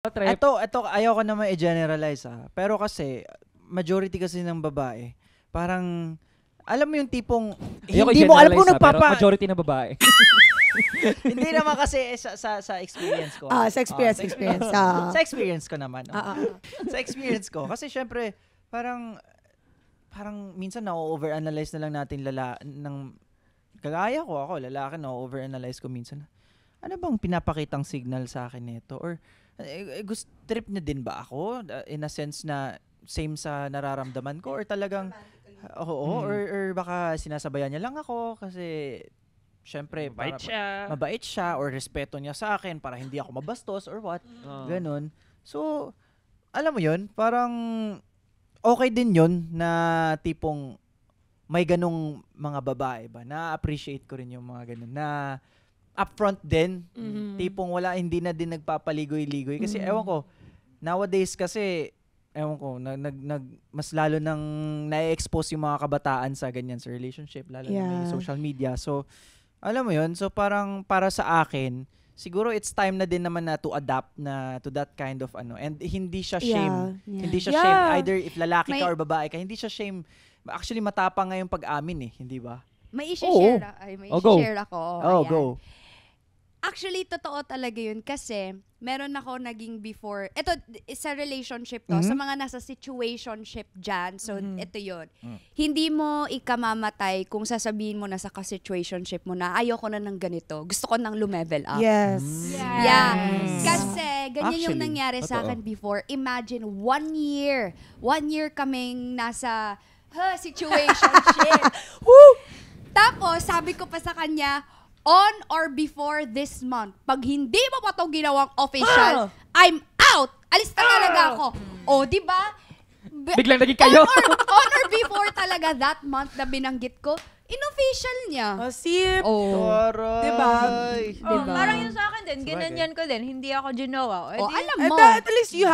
Ito, ayoko naman i-generalize pero kasi, majority kasi ng babae, parang, alam mo yung tipong, hindi mo alam kung pero majority na babae. Hindi naman kasi sa experience ko. Sa experience. Sa experience ko naman. Sa experience ko. Kasi syempre, parang minsan na-overanalyze na lang natin ng kagaya ko, ako, lalaki, na-overanalyze ko minsan. Ano bang pinapakitang signal sa akin nito? Or, gusto trip niya din ba ako? In a sense na same sa nararamdaman ko? Or talagang, or baka sinasabayan niya lang ako kasi, syempre, mabait siya or respeto niya sa akin para hindi ako mabastos or what. Ganon. So, alam mo yun, parang okay din yun na tipong may ganong mga babae ba? Na-appreciate ko rin yung mga ganon na upfront din. Tipong hindi na din nagpapaligoy-ligoy. Kasi ewan ko, nowadays kasi, ewan ko, mas lalo nang na-expose yung mga kabataan sa ganyan, sa relationship, lalo na may social media. So, alam mo yun? So, parang para sa akin, siguro it's time na din naman na to adapt na to that kind of and hindi siya shame. Hindi siya shame either if lalaki ka or babae ka. Hindi siya shame. Actually, matapang nga yung pag-amin hindi ba? May i-share ako. Go. Actually, totoo talaga yun kasi meron ako naging before. Ito, sa relationship to. Sa mga nasa situationship dyan. So, ito yun. Hindi mo ikamamatay kung sasabihin mo na sa ka-situationship mo na ayoko na ng ganito. Gusto ko nang lumevel up. Yes. Yeah. Kasi, ganyan yung nangyari sa akin before. Imagine, 1 year. 1 year kaming nasa situationship. Tapos, sabi ko pa sa kanya, on or before this month, pag hindi mo pa ito ginawang official, I'm out! Alis na talaga ako. O, di ba? Biglang naging kayo. On or before talaga that month na binanggit ko, in-official niya. Sip. Taray. Diba? Parang yun sa akin din, ginanyan ko din, hindi ako ginawa. Alam mo. At least you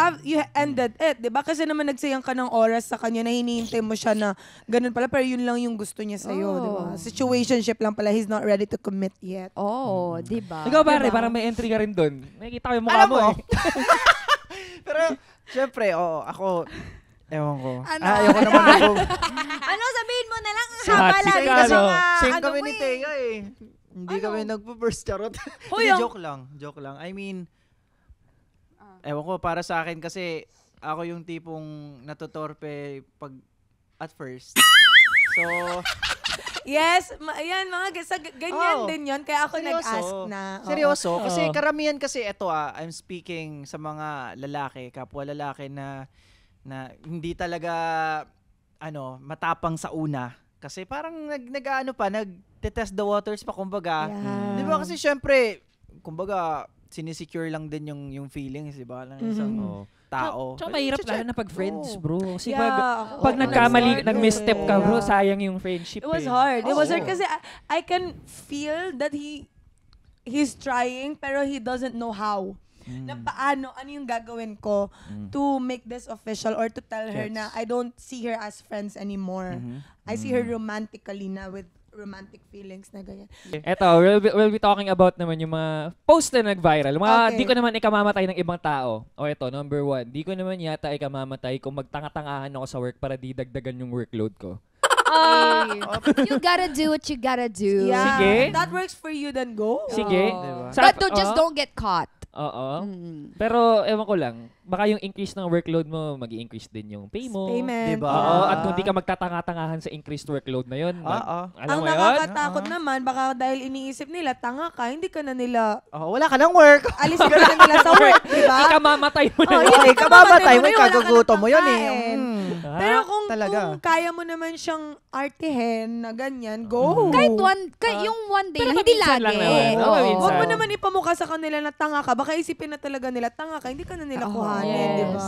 ended it, diba? Kasi naman nagsayang ka ng oras sa kanya na hinihintay mo siya na ganun pala, pero yun lang yung gusto niya sa'yo, diba? Situationship lang pala, he's not ready to commit yet. Diba? Ikaw pare, parang may entry ka rin dun. Nakikita ko yung mukha mo Pero, syempre, ako, ewan ko. Ayoko naman ako. Sabihin mo na lang, Same kami ni Thea Hindi kami nagpo-burst charot. Joke lang. I mean, ewan ko, para sa akin kasi ako yung tipong natutorpe pag at first. So, yes, ayan, ganyan din yun. Kaya ako nag-ask na. Seryoso? Kasi karamihan kasi, I'm speaking sa mga lalaki, kapwa lalaki na hindi talaga matapang sa una kasi parang nag-test the waters pa kumbaga. Di ba kasi syempre kumbaga sinisecure lang din yung feelings, di ba, ng isang tao. So mahirap lalo na pag friends, bro. Kasi pag nagkamali, nag-misstep ka, bro, sayang yung friendship. It was hard. It was hard kasi I can feel that he's trying pero he doesn't know how. Na paano, ano yung gagawin ko to make this official or to tell her na I don't see her as friends anymore. I see her romantically na with romantic feelings na ganyan. Eto, we'll be talking about naman yung mga post na nag-viral. Di ko naman ikamamatay ng ibang tao. O eto, number 1, di ko naman yata ikamamatay kung magtanga-tangahan ako sa work para di dagdagan yung workload ko. You gotta do what you gotta do. Yeah. Sige. That works for you, then go. Sige. Diba? But just don't get caught. Oo. Pero ewan ko lang, baka yung increase ng workload mo, mag-i-increase din yung pay mo. Payment. Diba? Oo, at kung di ka magtatanga-tangahan sa increased workload na yun, alam Ang mo yun? nakakatakot naman, baka dahil iniisip nila, tanga ka, hindi ka na nila, wala ka ng work. alis ka na nila sa work, diba? Ikamamatay mo na. Kamamatay mo, wala ka ikagugutom ng mo yun pagkain. Pero kung kaya mo naman siyang artihin na ganyan, go. Kahit yung one day lang, hindi minsan lang lagi. naman. Oo, minsan. Huwag mo naman ipamukha sa kanila na tanga ka. Baka isipin na talaga nila, tanga ka, hindi ka na nila kuhanin, di ba?